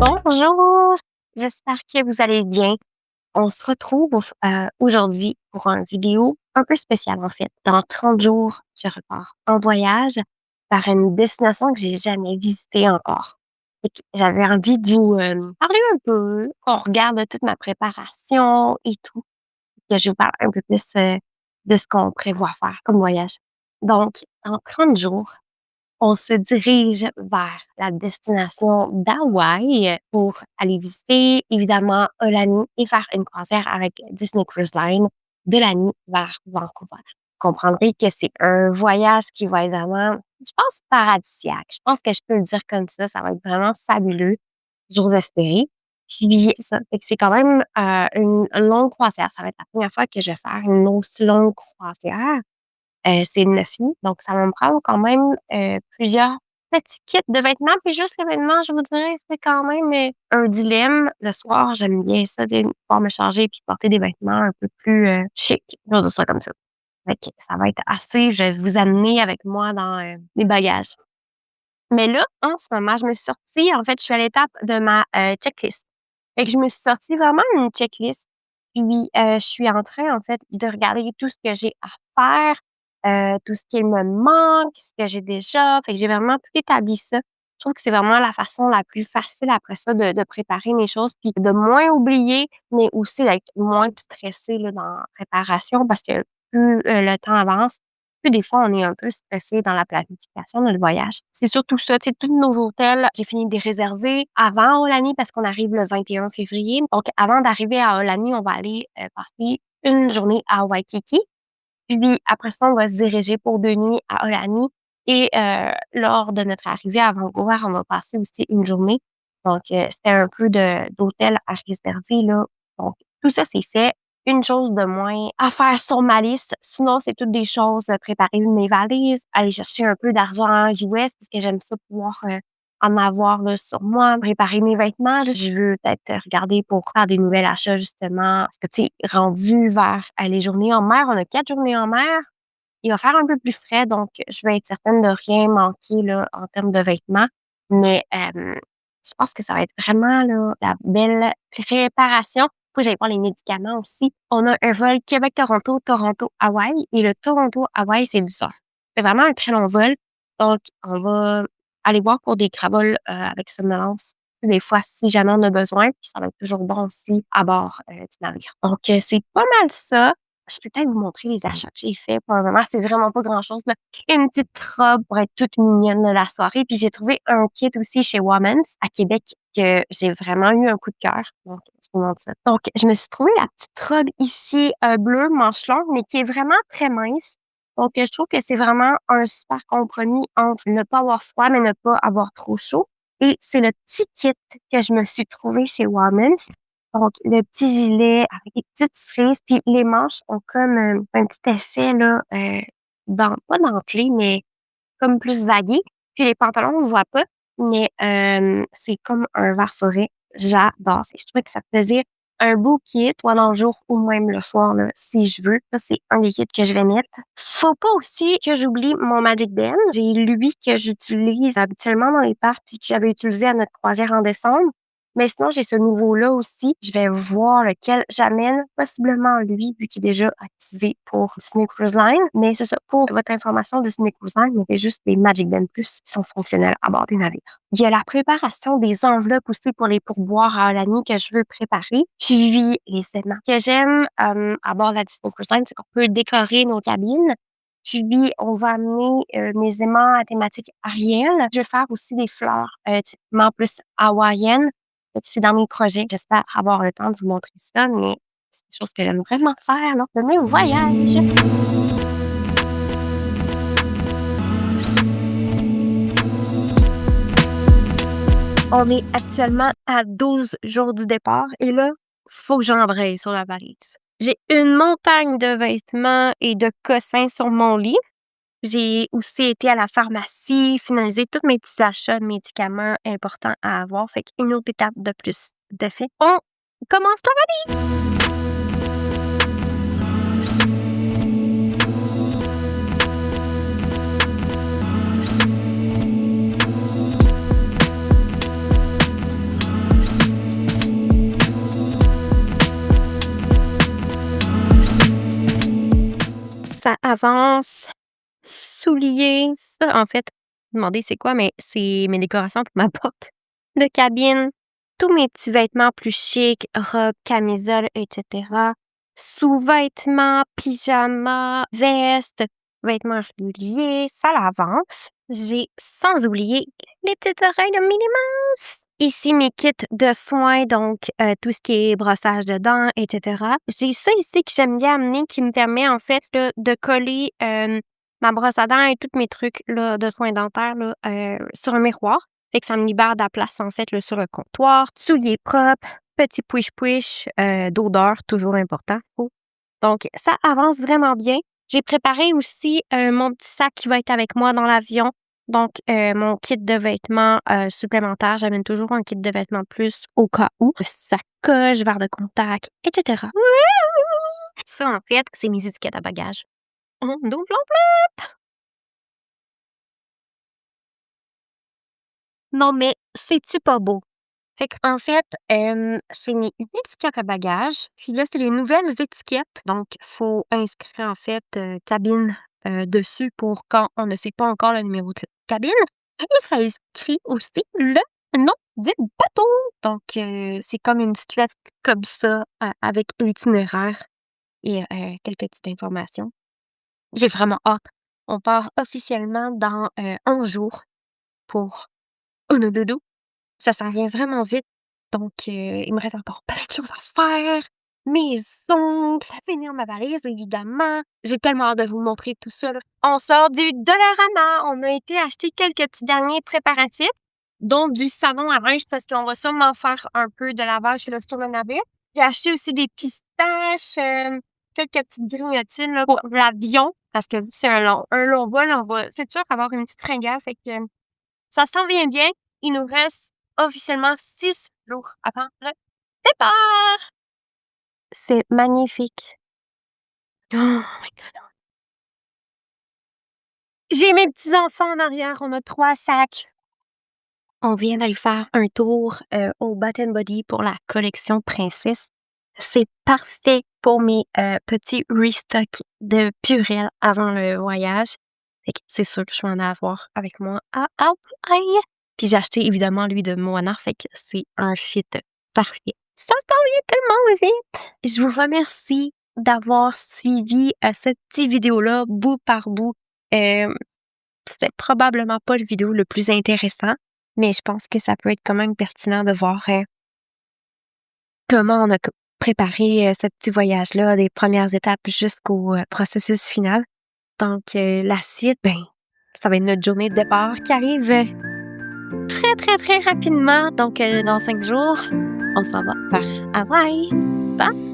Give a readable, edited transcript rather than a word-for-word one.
Bonjour, j'espère que vous allez bien. On se retrouve aujourd'hui pour une vidéo un peu spéciale en fait. Dans 30 jours, je repars en voyage vers une destination que j'ai jamais visitée encore. Fait que j'avais envie de vous parler un peu, qu'on regarde toute ma préparation et tout, que je vous parle un peu plus de ce qu'on prévoit faire comme voyage. Donc, en 30 jours, on se dirige vers la destination d'Hawaï pour aller visiter, évidemment, Aulani et faire une croisière avec Disney Cruise Line de Lani vers Vancouver. Vous comprendrez que c'est un voyage qui va être vraiment, je pense, paradisiaque. Je pense que je peux le dire comme ça va être vraiment fabuleux. J'ose espérer. Puis, c'est ça. Fait que c'est quand même une longue croisière. Ça va être la première fois que je vais faire une aussi longue croisière. C'est 9 nuits, donc ça va me prendre quand même, plusieurs petits kits de vêtements. Puis juste les vêtements, je vous dirais, c'est quand même, un dilemme. Le soir, j'aime bien ça, de pouvoir me changer puis porter des vêtements un peu plus, chic. Je vais dire ça comme ça. Fait que ça va être assez je vais vous amener avec moi dans, mes bagages. Mais là, en ce moment, je me suis sortie en fait, je suis à l'étape de ma, checklist. Fait que je me suis sortie vraiment une checklist, puis, je suis en train, en fait, de regarder tout ce que j'ai à faire, tout ce qui me manque, ce que j'ai déjà. Fait que j'ai vraiment tout établi ça. Je trouve que c'est vraiment la façon la plus facile après ça de préparer mes choses, puis de moins oublier, mais aussi d'être moins stressée, là, dans la préparation parce que plus, le temps avance, plus des fois on est un peu stressé dans la planification de notre voyage. C'est surtout ça, tu sais, tous nos hôtels, j'ai fini de les réserver avant Aulani parce qu'on arrive le 21 février. Donc avant d'arriver à Aulani, on va aller, passer une journée à Waikiki. Puis après ça, on va se diriger pour 2 nuits à Aulani et lors de notre arrivée à Vancouver, on va passer aussi une journée. Donc c'était un peu d'hôtel à réserver, là. Donc tout ça, c'est fait. Une chose de moins à faire sur ma liste. Sinon, c'est toutes des choses, préparer mes valises, aller chercher un peu d'argent US parce que j'aime ça pouvoir, en avoir, là, sur moi, préparer mes vêtements. Là, je veux peut-être regarder pour faire des nouvelles achats justement. Parce que, tu sais, rendu vers, les journées en mer, on a 4 journées en mer. Il va faire un peu plus frais, donc je vais être certaine de rien manquer, là, en termes de vêtements. Mais, je pense que ça va être vraiment, là, la belle préparation. Faut que j'aille voir les médicaments aussi. On a un vol Québec-Toronto, Toronto-Hawaï et le Toronto-Hawaï, c'est 10 heures. C'est vraiment un très long vol. Donc, on va aller voir pour des cravols, avec somnolence, des fois, si jamais on a besoin, puis ça va être toujours bon aussi à bord, du navire. Donc, c'est pas mal ça. Je peux peut-être vous montrer les achats que j'ai faits pour le moment. C'est vraiment pas grand-chose, là. Une petite robe pour être toute mignonne de la soirée. Puis j'ai trouvé un kit aussi chez Woman's à Québec que j'ai vraiment eu un coup de cœur. Donc, je vous montre ça. Donc, je me suis trouvé la petite robe ici, bleue, manche longue, mais qui est vraiment très mince. Donc, je trouve que c'est vraiment un super compromis entre ne pas avoir froid, mais ne pas avoir trop chaud. Et c'est le petit kit que je me suis trouvé chez Woman's. Donc, le petit gilet avec des petites cerises, puis les manches ont comme, un petit effet là, pas dentelé, mais comme plus vagué. Puis les pantalons, on ne voit pas, mais c'est comme un vert forêt. J'adore. Je trouvais que ça faisait un beau kit, soit dans le jour ou même le soir, là, si je veux. Ça, c'est un des kits que je vais mettre. Faut pas aussi que j'oublie mon Magic Band. J'ai lui que j'utilise habituellement dans les parcs, puis que j'avais utilisé à notre croisière en décembre. Mais sinon, j'ai ce nouveau-là aussi. Je vais voir lequel j'amène, possiblement lui, vu qu'il est déjà activé pour Disney Cruise Line. Mais c'est ça, pour votre information, Disney Cruise Line, il y avait juste les Magic Band Plus qui sont fonctionnels à bord des navires. Il y a la préparation des enveloppes aussi pour les pourboires à Aulani que je veux préparer. Puis les aimants. Ce que j'aime à bord de la Disney Cruise Line, c'est qu'on peut décorer nos cabines. Puis, on va amener mes aimants à thématique Ariel. Je vais faire aussi des fleurs typiquement plus hawaïennes. Fait que c'est dans mes projets. J'espère avoir le temps de vous montrer ça, mais c'est des choses que j'aime vraiment faire lors de mes voyages. On est actuellement à 12 jours du départ et là, faut que j'embraye sur la valise. J'ai une montagne de vêtements et de cossins sur mon lit. J'ai aussi été à la pharmacie, finaliser tous mes petits achats de médicaments importants à avoir. Fait qu'une autre étape de plus de fait. On commence la valise! avance, souliers, ça, en fait, vous demandez c'est quoi, mais c'est mes décorations pour ma porte de cabine, tous mes petits vêtements plus chics, robes, camisoles, etc. Sous-vêtements, pyjamas, vestes, vêtements réguliers, ça l'avance. J'ai sans oublier les petites oreilles de Minnie Mouse. Ici, mes kits de soins, donc tout ce qui est brossage de dents, etc. J'ai ça ici que j'aime bien amener qui me permet en fait là, de coller ma brosse à dents et tous mes trucs là, de soins dentaires là, sur un miroir. Fait que ça me libère de la place en fait là, sur le comptoir. Souliers propres, petit push-push d'odeur, toujours important. Donc, ça avance vraiment bien. J'ai préparé aussi mon petit sac qui va être avec moi dans l'avion. Donc, mon kit de vêtements supplémentaire. J'amène toujours un kit de vêtements plus au cas où. Sacoche, verre de contact, etc. Ça, en fait, c'est mes étiquettes à bagages. Double non, mais c'est-tu pas beau? Fait qu'en fait, c'est mes étiquettes à bagages. Puis là, c'est les nouvelles étiquettes. Donc, faut inscrire en fait cabine dessus pour quand on ne sait pas encore le numéro de cabine. Et ça inscrit aussi le nom du bateau. Donc, c'est comme une petite lettre comme ça avec l'itinéraire et quelques petites informations. J'ai vraiment hâte. On part officiellement dans 11 jours pour Honolulu. Ça s'en vient vraiment vite. Donc, il me reste encore plein de choses à faire. Mes ongles, finir ma valise, évidemment. J'ai tellement hâte de vous montrer tout ça, là. On sort du Dollarama. On a été acheter quelques petits derniers préparatifs, dont du savon à linge parce qu'on va sûrement faire un peu de lavage sur le navire. J'ai acheté aussi des pistaches, quelques petites grignotines là, pour l'avion parce que c'est un long vol. C'est sûr avoir une petite fringale. Fait que ça s'en vient bien. Il nous reste officiellement 6 jours avant le départ. C'est magnifique. Oh my God. J'ai mes petits-enfants en arrière. On a 3 sacs. On vient d'aller faire un tour au Bath Body pour la collection Princesse. C'est parfait pour mes petits restocks de Purell avant le voyage. Fait que c'est sûr que je vais en avoir avec moi à Hawaï. Puis j'ai acheté évidemment lui de Moana, fait que c'est un fit parfait. Ça s'en vient tellement vite! Je vous remercie d'avoir suivi cette petite vidéo-là, bout par bout. C'était probablement pas le vidéo le plus intéressant, mais je pense que ça peut être quand même pertinent de voir comment on a préparé ce petit voyage-là, des premières étapes jusqu'au processus final. Donc, la suite, ben, ça va être notre journée de départ qui arrive très, très, très rapidement. Donc, dans 5 jours, on s'en va vers Hawaï. Bye!